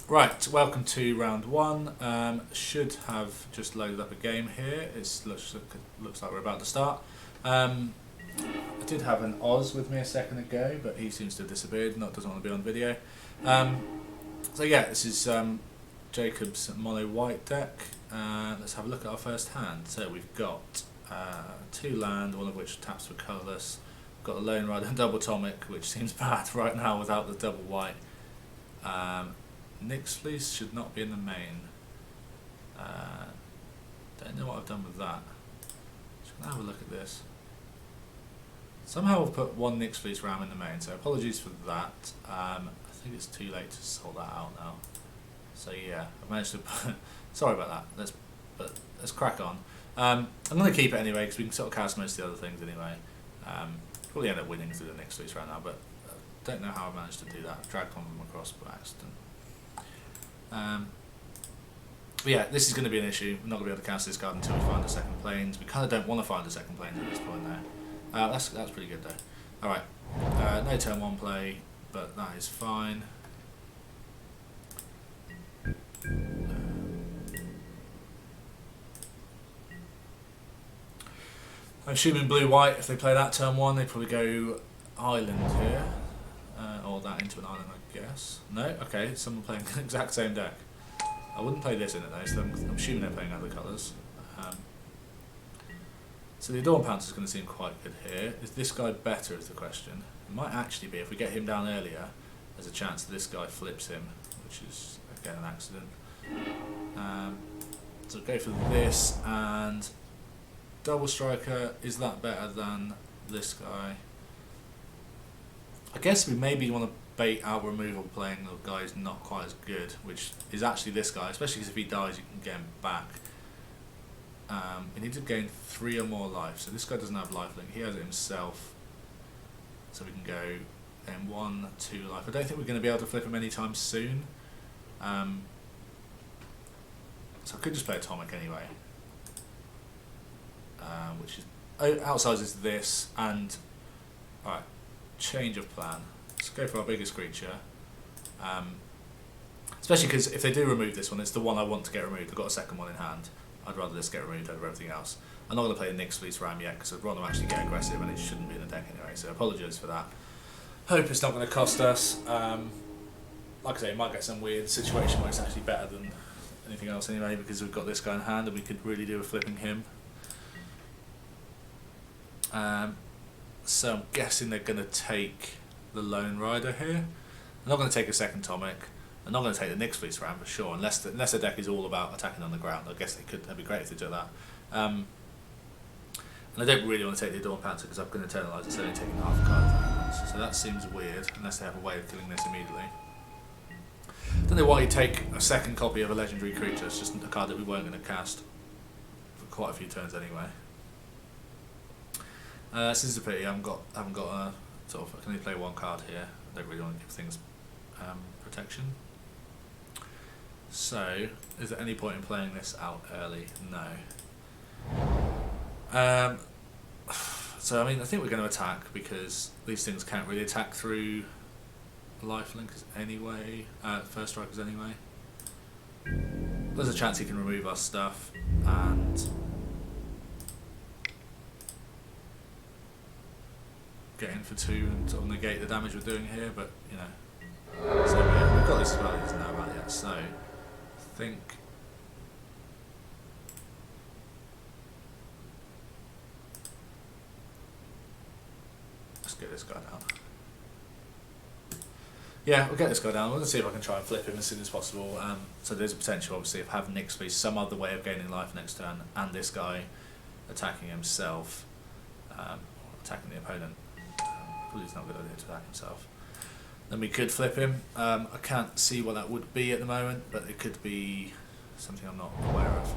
Right, welcome to round one. Should have just loaded up a game here. It looks like we're about to start. I did have an Oz with me a second ago, but he seems to have disappeared. Doesn't want to be on video. So yeah, this is Jacob's mono white deck. Let's have a look at our first hand. So we've got 2 land, one of which taps for colourless. We've got a Lone Rider and double Tomik, which seems bad right now without the double white. Nyx-Fleece should not be in the main. Don't know what I've done with that. Just gonna have a look at this. Somehow I've put one Nyx-Fleece Ram in the main, so apologies for that. I think it's too late to sort that out now. So yeah, I've managed to put sorry about that. Let's crack on. I'm going to keep it anyway because we can sort of cast most of the other things anyway. Probably end up winning through the Nyx-Fleece right now, but don't know how I managed to do that. I've dragged one of them across by accident. But yeah, this is going to be an issue. We're not going to be able to cast this card until we find a second planes. We kind of don't want to find a second plane at this point now. That's pretty good though. Alright, no turn 1 play, but that is fine. I'm assuming blue-white, if they play that turn 1, they probably go island here. Or that into an island, I guess. No? Okay, someone playing the exact same deck. I wouldn't play this in it though, so I'm assuming they're playing other colours. So the Adorned Pouncer is going to seem quite good here. Is this guy better is the question. It might actually be, if we get him down earlier, there's a chance that this guy flips him, which is, again, an accident. So go for this, and double striker, is that better than this guy? I guess we maybe want to bait out removal playing the guy who's not quite as good, which is actually this guy, especially because if he dies you can get him back. He needs to gain 3 or more life, so this guy doesn't have lifelink, he has it himself. So we can go in 1, 2 life. I don't think we're going to be able to flip him anytime soon. So I could just play a Tomik anyway. Which is outsizes this, and alright, change of plan. Let's go for our biggest creature. Especially because if they do remove this one, it's the one I want to get removed. I've got a second one in hand. I'd rather this get removed over everything else. I'm not going to play a Nyx-Fleece Ram yet because I'd rather actually get aggressive, and it shouldn't be in the deck anyway, so apologies for that. Hope it's not going to cost us. Like I say, it might get some weird situation where it's actually better than anything else anyway, because we've got this guy in hand and we could really do with flipping him. So I'm guessing they're going to take the Lone Rider here. They're not going to take a second Tomik. They're not going to take the Nyx-Fleece Ram for sure, unless the deck is all about attacking on the ground. I guess they could. That'd be great if they do that. And I don't really want to take the Adorned Pouncer because I'm going to internalise it's only taking half a card. So that seems weird, unless they have a way of killing this immediately. Don't know why you take a second copy of a legendary creature. It's just a card that we weren't going to cast for quite a few turns anyway. This is a pity. I haven't got a sort of. I can only play 1 card here. I don't really want to give things protection. So, is there any point in playing this out early? No. So I mean, I think we're going to attack because these things can't really attack through lifelinkers anyway. First strikers anyway. There's a chance he can remove our stuff and get in for 2 and sort of negate the damage we're doing here, but you know. So yeah, we've got this as well, he doesn't know about it yet, so I think let's get this guy down. Yeah, we'll get this guy down. I'm going to see if I can try and flip him as soon as possible. So there's a potential obviously of having Nyx-Fleece some other way of gaining life next turn, and this guy attacking himself, attacking the opponent. Probably it's not a good idea to attack himself. Then we could flip him. I can't see what that would be at the moment, but it could be something I'm not aware of.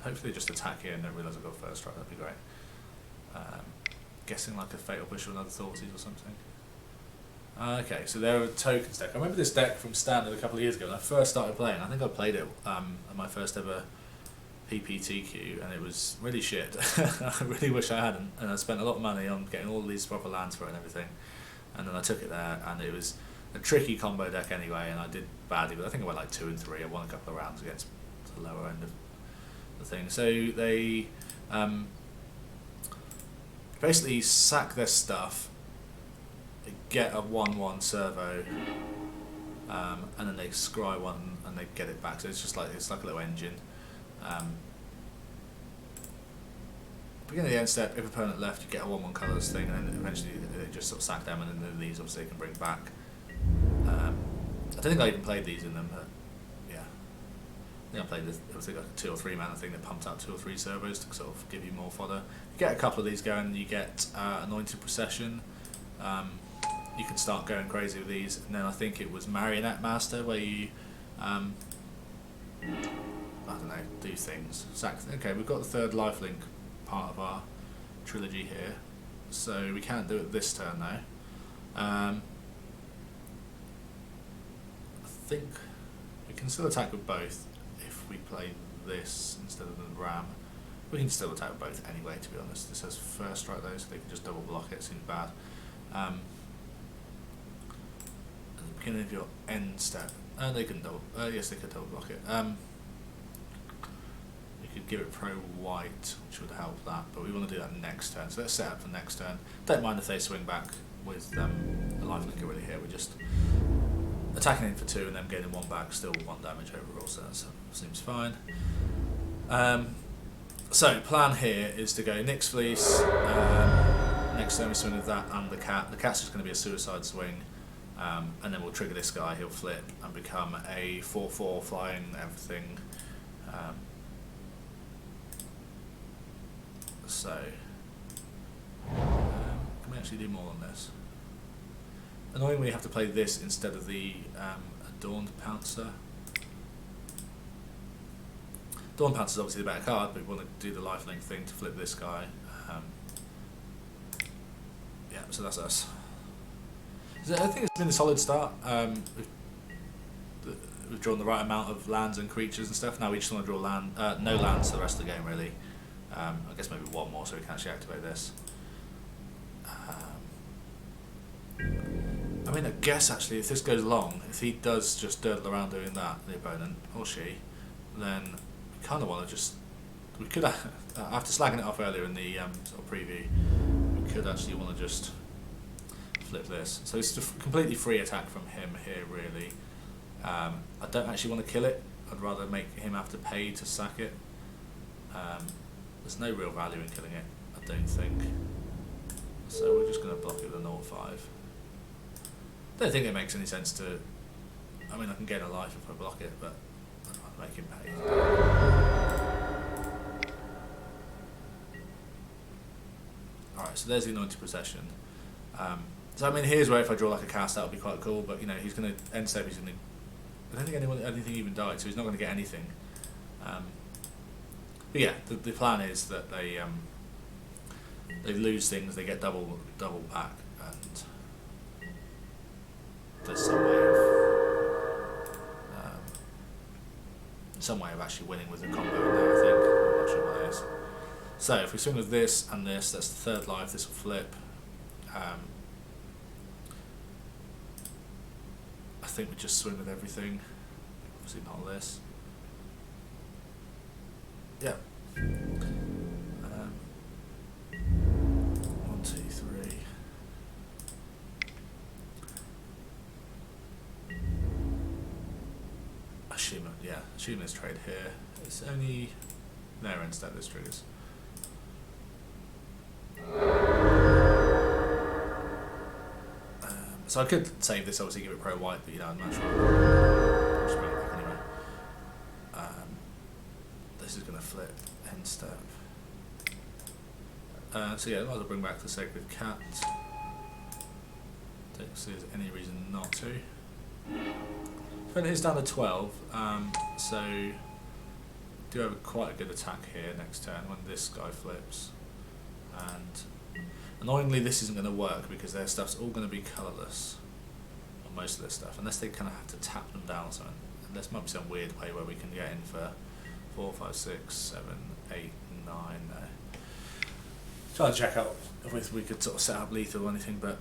Hopefully just attack here and don't realise I've got first strike, that'd be great. Guessing like a Fatal Push or another Thoughtseize or something. Okay, so they're a tokens deck. I remember this deck from Standard a couple of years ago when I first started playing. I think I played it at my first ever PPTQ, and it was really shit. I really wish I hadn't, and I spent a lot of money on getting all these proper lands for it and everything, and then I took it there and it was a tricky combo deck anyway, and I did badly, but I think I went like 2 and 3. I won a couple of rounds against the lower end of the thing. So they basically sack their stuff, get a 1/1 servo, and then they scry one and they get it back. So it's just like a little engine. Beginning of the end step, if opponent left, you get a 1/1 colours thing, and then eventually they just sort of sack them, and then these obviously they can bring back. I don't think I even played these in them, but yeah. I think I played this, it was like a 2 or 3 mana thing that pumped out 2 or 3 servos to sort of give you more fodder. You get a couple of these going, you get Annointer Procession. You can start going crazy with these, and then I think it was Marionette Master where you, I don't know, do things. Okay, we've got the third lifelink part of our trilogy here, so we can't do it this turn though. I think we can still attack with both if we play this instead of the Ram. We can still attack with both anyway, to be honest. This has first strike though, so they can just double block it, seems bad. At the beginning of your end step, they can double, yes they could double block it. We could give it pro white, which would help that, but we want to do that next turn, so let's set up for next turn. Don't mind if they swing back with a lifelink already here, we're just attacking in for 2 and then getting 1 back, still 1 damage overall, so that seems fine. So plan here is to go Nyx-Fleece, next turn we swing with that and the cat. The cat's just going to be a suicide swing, and then we'll trigger this guy, he'll flip and become a 4/4 flying everything. So, can we actually do more than this? Annoyingly, we have to play this instead of the Adorned Pouncer. Adorned Pouncer is obviously the better card, but we want to do the lifelink thing to flip this guy. Yeah, so that's us. I think it's been a solid start. We've drawn the right amount of lands and creatures and stuff. Now we just want to draw land, no lands for the rest of the game really. I guess maybe 1 more so we can actually activate this. I mean, I guess actually if this goes long, if he does just durdle around doing that, the opponent, or she, then we kind of want to just, we could, after slagging it off earlier in the sort of preview, we could actually want to just flip this. So it's a completely free attack from him here really. I don't actually want to kill it, I'd rather make him have to pay to sack it. There's no real value in killing it, I don't think. So we're just going to block it with a 0/5. I don't think it makes any sense to, I mean I can gain a life if I block it, but I'd rather make him pay. Alright, so there's the Annointer Procession. So I mean here's where if I draw like a cast that would be quite cool, but you know he's going to, end step he's going to, I don't think anything even died, so he's not going to get anything. But yeah, the plan is that they lose things, they get double back, and there's some way of actually winning with the combo in there, I think. I'm not sure what it is. So if we swing with this and this, that's the third life, this will flip. I think we just swing with everything, obviously not this. Yeah. 1, 2, 3. Assume this trade here. It's only there instead this triggers. So I could save this, obviously give it pro white, but you know I'm not sure. I'll just bring it back anyway. This is going to flip end step. So yeah, I might as well bring back the Sacred Cat. Don't see there's any reason not to. But it is down to 12, so do have quite a good attack here next turn when this guy flips. And annoyingly this isn't going to work because their stuff's all going to be colourless, or most of their stuff, unless they kind of have to tap them down or something. And this might be some weird way where we can get in for 4, 5, 6, 7, 8, 9 there. Trying to check out if we could sort of set up lethal or anything, but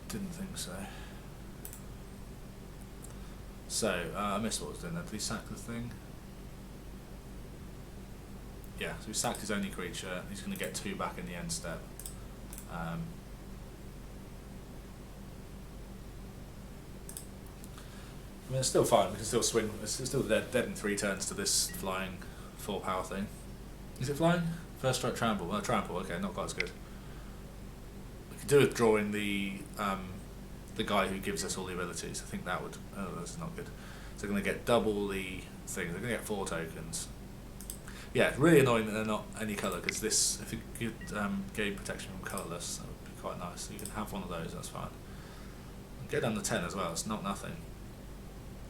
didn't think so. So, I missed what was doing there. Did he sack the thing? Yeah, so he sacked his only creature. He's going to get 2 back in the end step. I mean, it's still fine. We can still swing. It's still dead in 3 turns to this flying 4 power thing. Is it flying? First strike trample. Oh, trample. Okay, not quite as good. We could do with drawing the guy who gives us all the abilities. I think that would. Oh, that's not good. So they're going to get double the thing. They're going to get 4 tokens. Yeah, it's really annoying that they're not any colour, because this, if you could gain protection from colourless, that would be quite nice. So you can have one of those. That's fine. Get down to 10 as well. It's not nothing.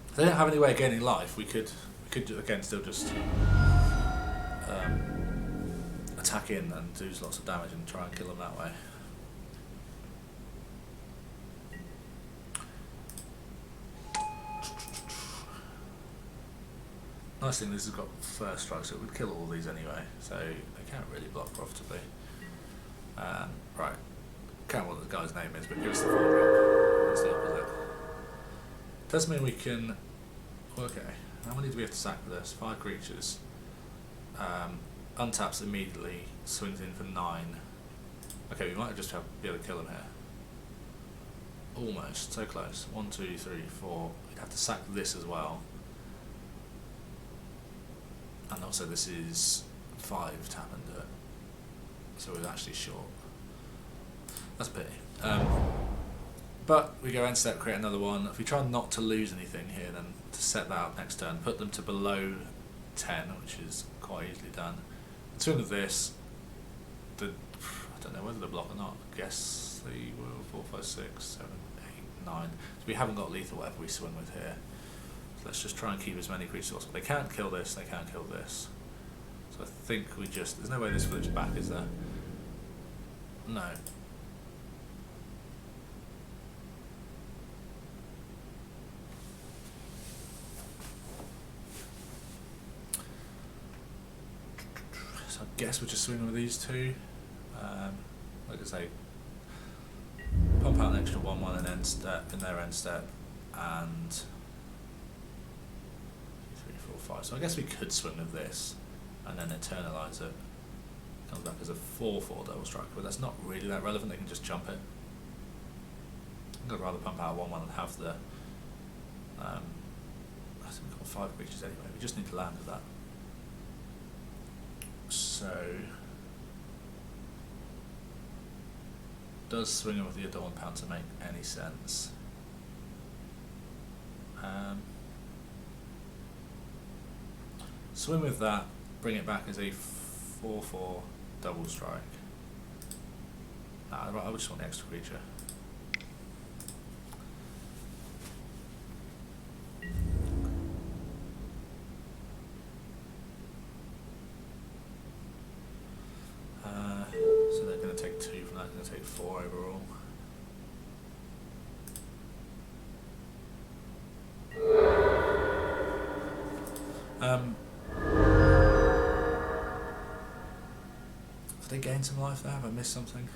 If they don't have any way of gaining life, we could again still just attack in and do lots of damage and try and kill them that way. Nice thing, this has got first strike, so it would kill all these anyway, so they can't really block profitably. Right, can't remember what the guy's name is, but give us the 4 drop. That's the opposite. Does mean we can. Okay, how many do we have to sack for this? 5 creatures. Untaps immediately, swings in for 9. Okay, we might just be able to kill him here. Almost, so close. 1, 2, 3, 4. We'd have to sack this as well. And also this is 5 tap and do it. So we're actually short. That's a pity. But we go end step, create another one. If we try not to lose anything here, then to set that up next turn, put them to below 10, which is quite easily done. And swing with this, I don't know whether to block or not. I guess they will 4, 5, 6, 7, 8, 9. So we haven't got lethal whatever we swing with here. Let's just try and keep as many creatures as possible. They can't kill this, they can't kill this. So I think we just... There's no way this flips back, is there? No. So I guess we're just swinging with these 2. Like I say, pump out an extra 1/1 in end step, in their end step, and... 5. So I guess we could swing with this and then eternalise it. Comes back as a 4/4 double strike, but that's not really that relevant. They can just jump it. I think I'd rather pump out 1/1 and have the. I think we've got 5 creatures anyway. We just need to land with that. So does swinging with the Adorned Pouncer make any sense? Swim with that, bring it back as a 4/4 double strike. Nah, I just want the extra creature. So they're going to take 2 from that, they're going to take 4 overall. Did they gain some life there? Have I missed something?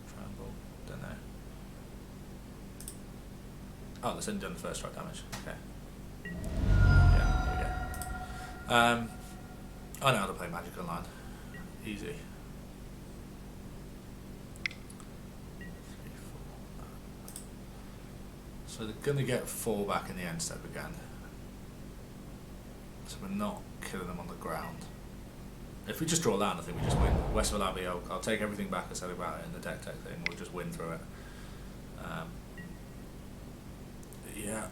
Trample, don't know. Oh, that's only done the first strike damage. Okay. Yeah, there we go. I know how to play Magic Online. Easy. 3, 4. So they're going to get 4 back in the end step again. So we're not killing them on the ground. If we just draw land, I think we just win. Westvale Abbey, I'll take everything back I said about it in the deck tech thing. We'll just win through it. Yeah,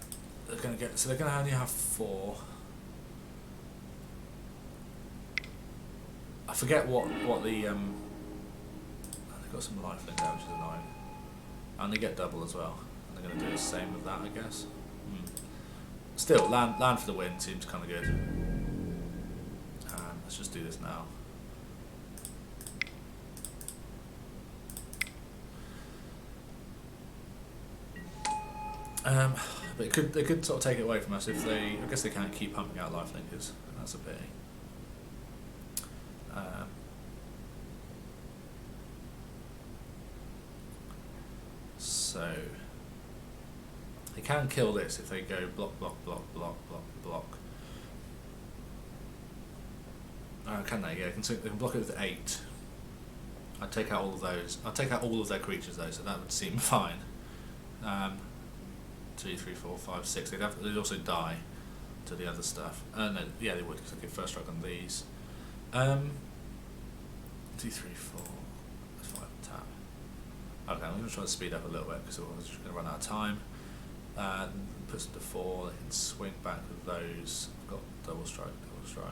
they're going to get. So they're going to only have 4. I forget what the they've got some lifelink there, which is annoying. And they get double as well. And they're going to do the same with that, I guess. Still, land for the win seems kind of good. Let's just do this now. But they could sort of take it away from us if they. I guess they can't keep pumping out lifelinkers. That's a pity. So They can kill this if they go block, block, block, block, block, block. Can they? Yeah, they can block it with 8. I'd take out all of those. I'd take out all of their creatures though, so that would seem fine. 2, 3, 4, 5, 6. They'd also die to the other stuff. No, yeah, they would because I give first strike on these. 2, 3, 4. That's 5 tap. Okay, I'm going to try to speed up a little bit because I was just going to run out of time. Puts them to 4. They can swing back with those. I've got double strike, double strike.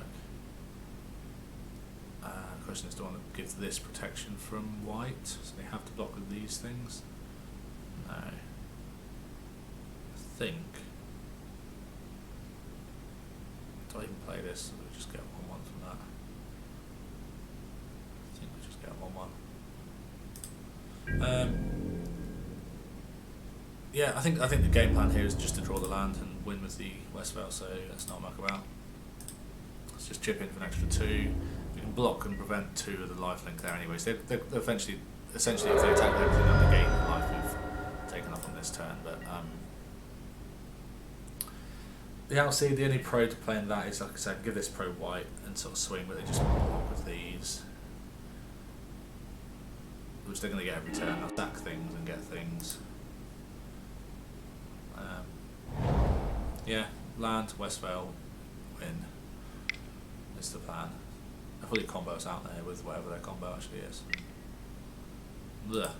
The question is, do I want to give this protection from white? So they have to block with these things? No. I think. Do I even play this? Or do we just get 1/1 from that? I think we just get 1/1. Yeah, I think the game plan here is just to draw the land and win with the Westvale, so let's not muck about. Let's just chip in for an extra 2. We can block and prevent 2 of the lifelink there anyway. So they're essentially if they attack everything and negate the life we've taken off on this turn. But the Alseid, the only pro to playing that is, like I said, give this pro white and sort of swing, but they just block with these, which they're going to get every turn. They'll stack things and get things. Yeah, land, Westvale, win. Is the plan. I've got your combos out there with whatever their combo actually is. Blech.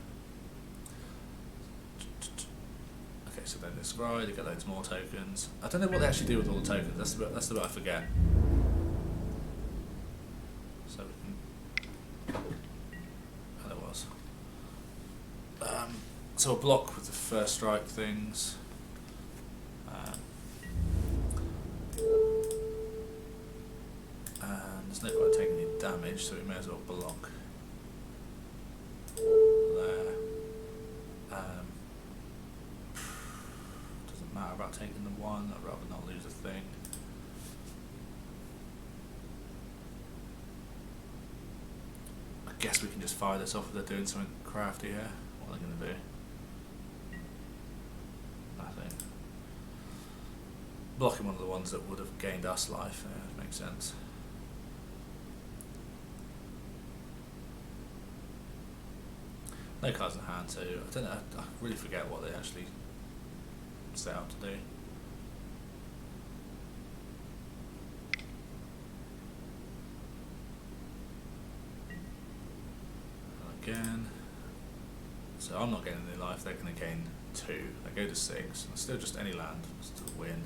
Okay, so then this ride, they get loads more tokens. I don't know what they actually do with all the tokens. That's the bit I forget. So we can. Oh, there was. So a block with the first strike things. There's no point taking any damage, so we may as well block there. Doesn't matter about taking the 1, I'd rather not lose a thing. I guess we can just fire this off if they're doing something crafty here. What are they going to do? Nothing. Blocking one of the ones that would have gained us life, yeah, makes sense. No cards in hand, so I don't know. I really forget what they actually set out to do. Again, so I'm not getting any life. They're going to gain 2. They go to 6. It's still just any land to win.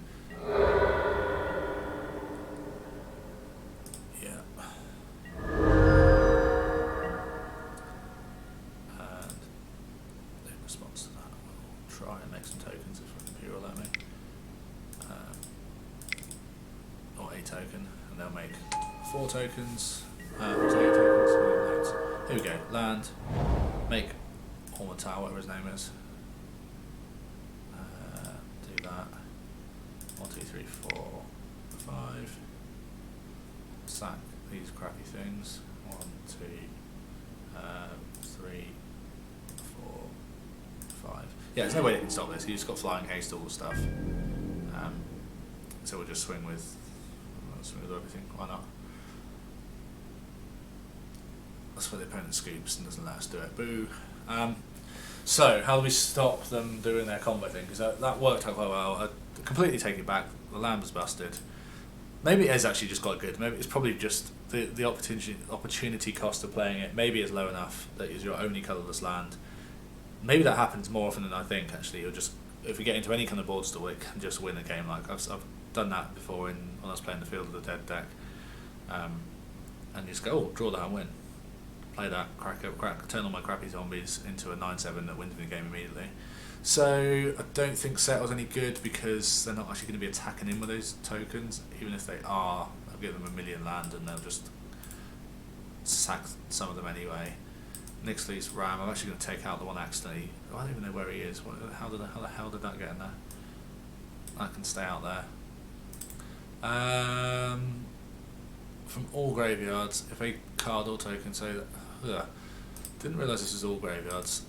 Tokens, 8 tokens, here we go, land, make Armor Tower, whatever his name is, do that, 1, 2, 3, 4, 5, sack these crappy things, 1, 2, 3, 4, 5, yeah, there's no way they can stop this, he's just got flying haste, all the stuff, so we'll just swing with everything, why not? That's where the opponent scoops and doesn't let us do it. Boo. So, how do we stop them doing their combo thing? Because that worked out quite well. I completely take it back. The land was busted. Maybe it is actually just quite good. Maybe it's probably just the opportunity cost of playing it. Maybe is low enough that is your only colourless land. Maybe that happens more often than I think. Actually, or just if we get into any kind of board stall, it can just win a game. Like I've done that before when I was playing the Field of the Dead deck, and you just go, oh, draw that and win. Play that, turn all my crappy zombies into a 9/7 that wins me the game immediately. So I don't think Settle's any good because they're not actually going to be attacking in with those tokens. Even if they are, I'll give them 1,000,000 land and they'll just sack some of them anyway. Nyx-Fleece Ram, I'm actually going to take out the one accidentally. I don't even know where he is. How the hell did that get in there? That can stay out there. From all graveyards, if a card or token say that, didn't realise this was all graveyards.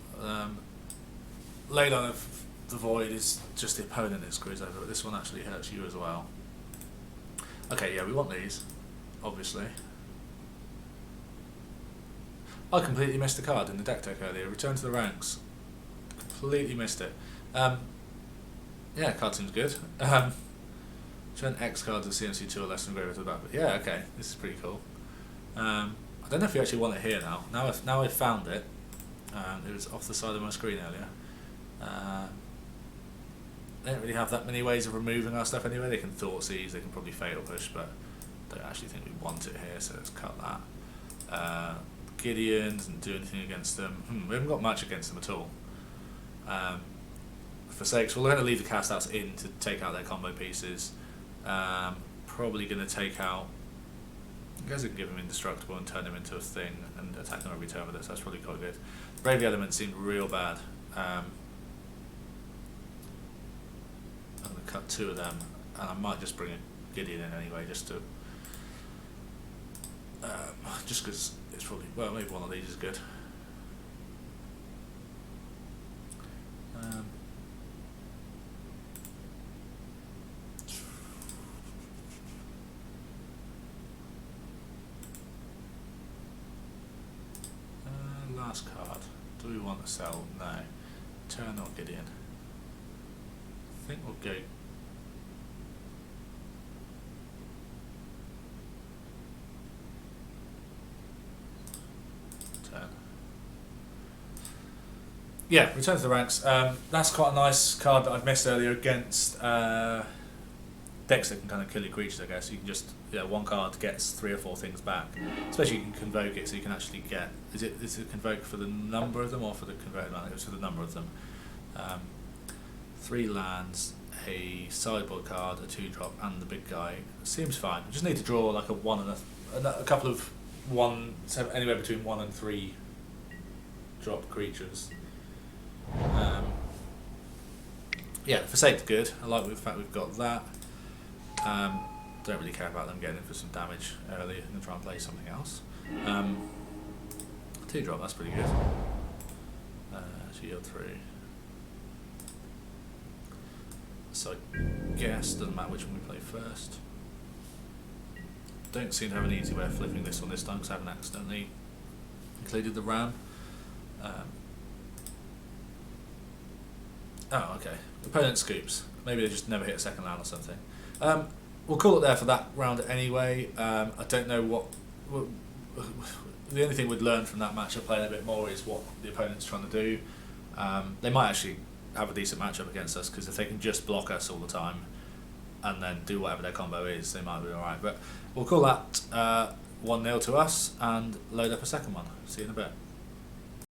Leyline of the void is just the opponent it screws over, but this one actually hurts you as well. Okay, yeah, we want these, obviously. I completely missed a card in the deck earlier. Return to the ranks. Completely missed it. Yeah, card seems good. Turn X cards of CMC2 or less from graveyard to the back. But yeah, okay, this is pretty cool. I don't know if you actually want it here now. Now I've found it. It was off the side of my screen earlier. They don't really have that many ways of removing our stuff anyway. They can Thoughtseize, they can probably Fatal Push, but I don't actually think we want it here, so let's cut that. Gideon doesn't do anything against them. We haven't got much against them at all. Forsake, so we're going to leave the cast outs in to take out their combo pieces. Probably going to take out. I guess I can give him indestructible and turn him into a thing and attack him every turn with it, so that's probably quite good. Brave Element seemed real bad. I'm going to cut 2 of them, and I might just bring a Gideon in anyway, just to. Just because it's probably. Well, maybe one of these is good. Last card. Do we want to sell? No. Turn or Gideon. I think we'll go. Turn. Yeah, return to the ranks. That's quite a nice card that I've missed earlier against decks that can kind of kill your creatures, I guess. You can just, one card gets 3 or 4 things back. Especially you can convoke it, so you can actually get. Is it convoke for the number of them or for the converted mana? It's for the number of them. 3 lands, a sideboard card, a 2-drop, and the big guy. Seems fine. You just need to draw like a 1 and a couple of 1, anywhere between 1 and 3 drop creatures. Yeah, Forsake's good. I like the fact we've got that. Don't really care about them getting in for some damage early. I'm going to try and play something else. 2-drop, that's pretty good. Shield 3. So I guess doesn't matter which one we play first. Don't seem to have an easy way of flipping this one this time because I haven't accidentally included the Ram. Oh, okay. Opponent scoops. Maybe they just never hit a second land or something. We'll call it there for that round anyway. I don't know what. The only thing we'd learn from that matchup playing a bit more is what the opponent's trying to do. They might actually have a decent matchup against us because if they can just block us all the time and then do whatever their combo is, they might be alright. But we'll call that 1-0 to us and load up a second one. See you in a bit.